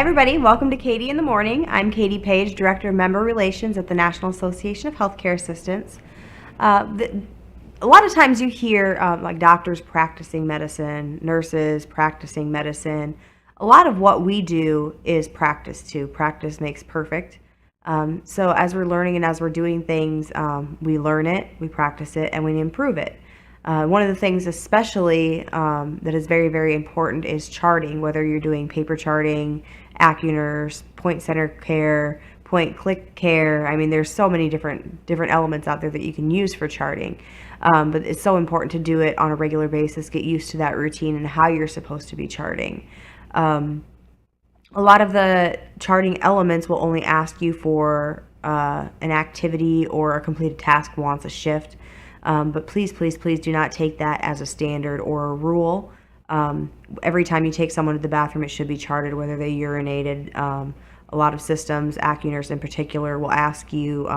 everybody. Welcome to Katie in the Morning. I'm Katie Page, Director of Member Relations at the National Association of Healthcare Assistants. A lot of times you hear like doctors practicing medicine, nurses practicing medicine. A lot of what we do is practice too. Practice makes perfect. So as we're learning and as we're doing things, we learn it, we practice it, and we improve it. One of the things especially that is very, very important is charting, whether you're doing paper charting, AccuNurse, point center care, point click care. I mean, there's so many different elements out there that you can use for charting. But it's so important to do it on a regular basis, get used to that routine and how you're supposed to be charting. A lot of the charting elements will only ask you for an activity or a completed task once a shift. But please, please, please do not take that as a standard or a rule. Every time you take someone to the bathroom, it should be charted, whether they urinated. A lot of systems, AccuNurse in particular, will ask you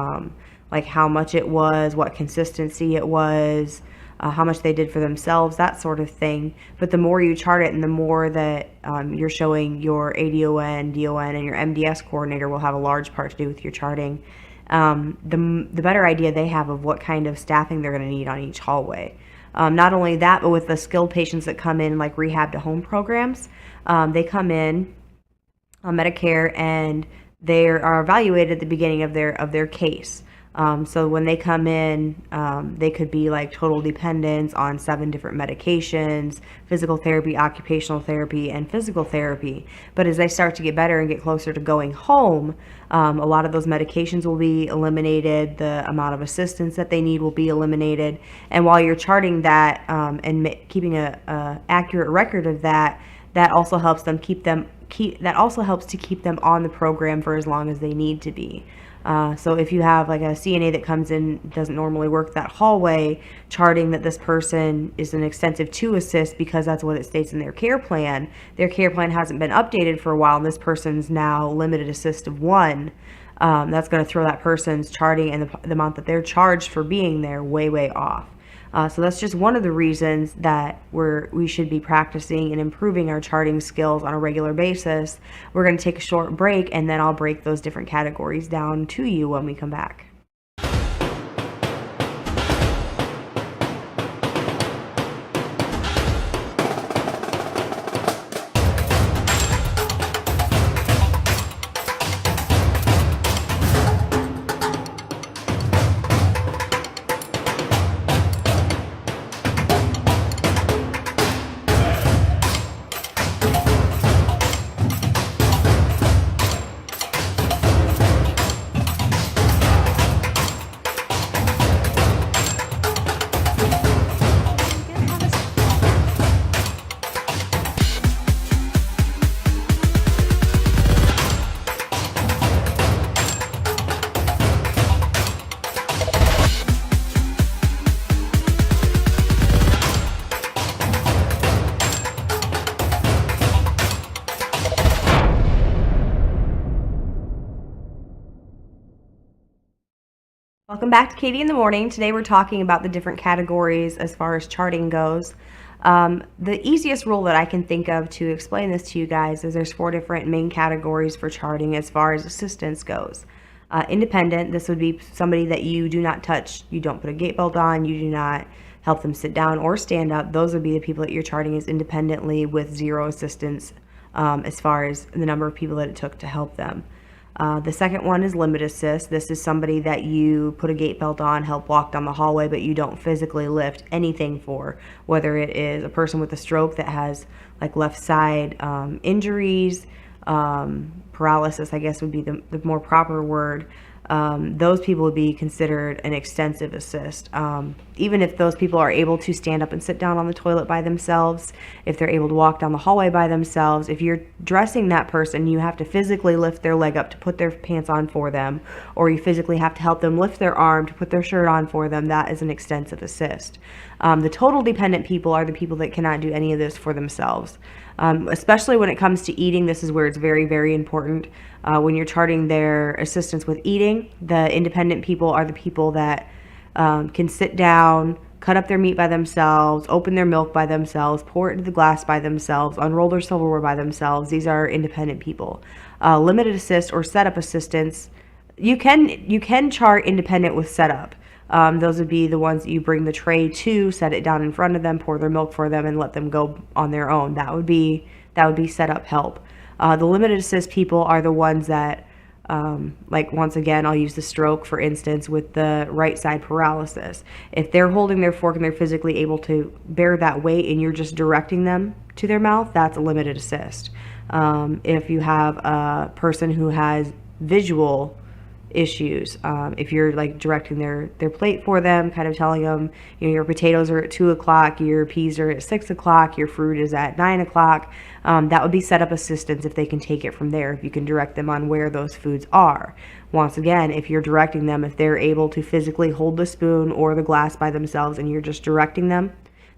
like how much it was, what consistency it was, how much they did for themselves, that sort of thing. But the more you chart it and the more that you're showing your ADON, DON, and your MDS coordinator will have a large part to do with your charting. The better idea they have of what kind of staffing they're going to need on each hallway. Not only that, but with the skilled patients that come in like rehab to home programs, they come in on Medicare and they are evaluated at the beginning of their case. So when they come in, they could be like total dependents on 7 different medications, physical therapy, occupational therapy, and physical therapy. But as they start to get better and get closer to going home, a lot of those medications will be eliminated. The amount of assistance that they need will be eliminated. And while you're charting that and keeping a accurate record of that, that also helps them keep them on the program for as long as they need to be. So if you have like a CNA that comes in, doesn't normally work that hallway, charting that this person is an extensive 2 assist because that's what it states in their care plan. Their care plan hasn't been updated for a while and this person's now limited assist of 1. That's going to throw that person's charting and the amount that they're charged for being there way, way off. So that's just one of the reasons that we should be practicing and improving our charting skills on a regular basis. We're going to take a short break and then I'll break those different categories down to you when we come back. Welcome back to Katie in the Morning. Today we're talking about the different categories as far as charting goes. The easiest rule that I can think of to explain this to you guys is there's 4 different main categories for charting as far as assistance goes. Independent, this would be somebody that you do not touch, you don't put a gait belt on, you do not help them sit down or stand up. Those would be the people that you're charting as independently with 0 assistance as far as the number of people that it took to help them. The second one is limit assist. This is somebody that you put a gait belt on, help walk down the hallway, but you don't physically lift anything for, whether it is a person with a stroke that has like left side injuries, paralysis, I guess would be the more proper word. Those people would be considered an extensive assist. Even if those people are able to stand up and sit down on the toilet by themselves, if they're able to walk down the hallway by themselves, if you're dressing that person, you have to physically lift their leg up to put their pants on for them, or you physically have to help them lift their arm to put their shirt on for them. That is an extensive assist. The total dependent people are the people that cannot do any of this for themselves. Especially when it comes to eating, this is where it's very, very important. When you're charting their assistance with eating, the independent people are the people that can sit down cut up their meat by themselves, open their milk by themselves, pour it into the glass by themselves, unroll their silverware by themselves. These are independent people. Limited assist or setup assistance, you can chart independent with setup. Those would be the ones that you bring the tray to, set it down in front of them, pour their milk for them, and let them go on their own. That would be setup help. The limited assist people are the ones that, like, once again, I'll use the stroke for instance with the right side paralysis. If they're holding their fork and they're physically able to bear that weight and you're just directing them to their mouth, that's a limited assist. If you have a person who has visual issues, if you're like directing their plate for them, kind of telling them, your potatoes are at 2 o'clock, your peas are at 6 o'clock, your fruit is at 9 o'clock, that would be setup assistance if they can take it from there, if you can direct them on where those foods are. Once again, if you're directing them, if they're able to physically hold the spoon or the glass by themselves and you're just directing them,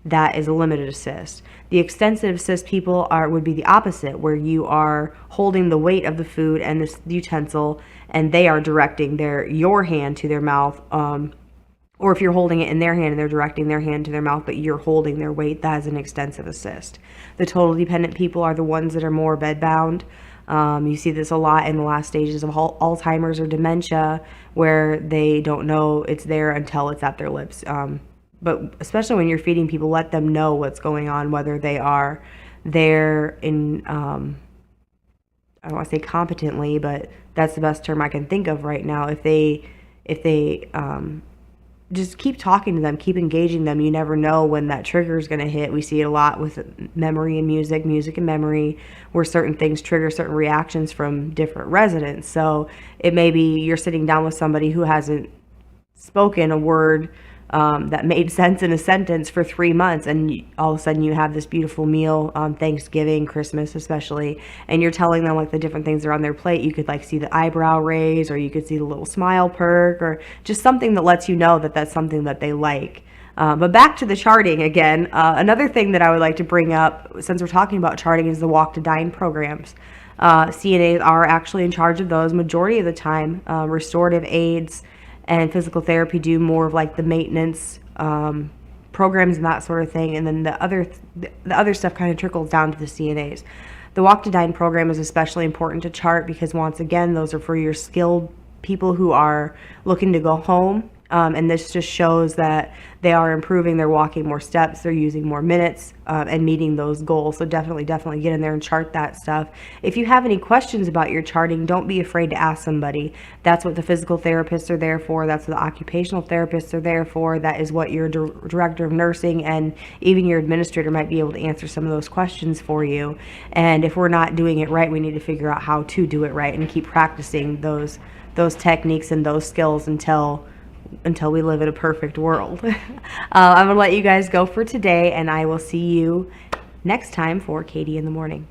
that is a limited assist. The extensive assist people would be the opposite, where you are holding the weight of the food and the utensil, and they are directing your hand to their mouth. Or if you're holding it in their hand and they're directing their hand to their mouth, but you're holding their weight, that is an extensive assist. The total dependent people are the ones that are more bedbound. You see this a lot in the last stages of Alzheimer's or dementia, where they don't know it's there until it's at their lips. But especially when you're feeding people, let them know what's going on, whether they are there in, I don't want to say competently, but that's the best term I can think of right now. If they just keep talking to them, keep engaging them, you never know when that trigger is going to hit. We see it a lot with memory and music and memory, where certain things trigger certain reactions from different residents. So it may be you're sitting down with somebody who hasn't spoken a word that made sense in a sentence for 3 months, and all of a sudden you have this beautiful meal on Thanksgiving, Christmas especially, and you're telling them like the different things that are on their plate. You could like see the eyebrow raise, or you could see the little smile perk, or just something that lets you know that that's something that they like. But back to the charting again, another thing that I would like to bring up, since we're talking about charting, is the Walk to Dine programs. CNAs are actually in charge of those majority of the time. Restorative aides and physical therapy do more of like the maintenance programs and that sort of thing, and then the other stuff kind of trickles down to the CNAs. The Walk to Dine program is especially important to chart because, once again, those are for your skilled people who are looking to go home, and this just shows that they are improving. They're walking more steps, they're using more minutes, and meeting those goals. So definitely get in there and chart that stuff. If you have any questions about your charting, don't be afraid to ask somebody. That's what the physical therapists are there for. That's what the occupational therapists are there for. That is what your director of nursing and even your administrator might be able to answer some of those questions for you. And if we're not doing it right, we need to figure out how to do it right and keep practicing those techniques and those skills until we live in a perfect world. I'm going to let you guys go for today, and I will see you next time for Katie in the Morning.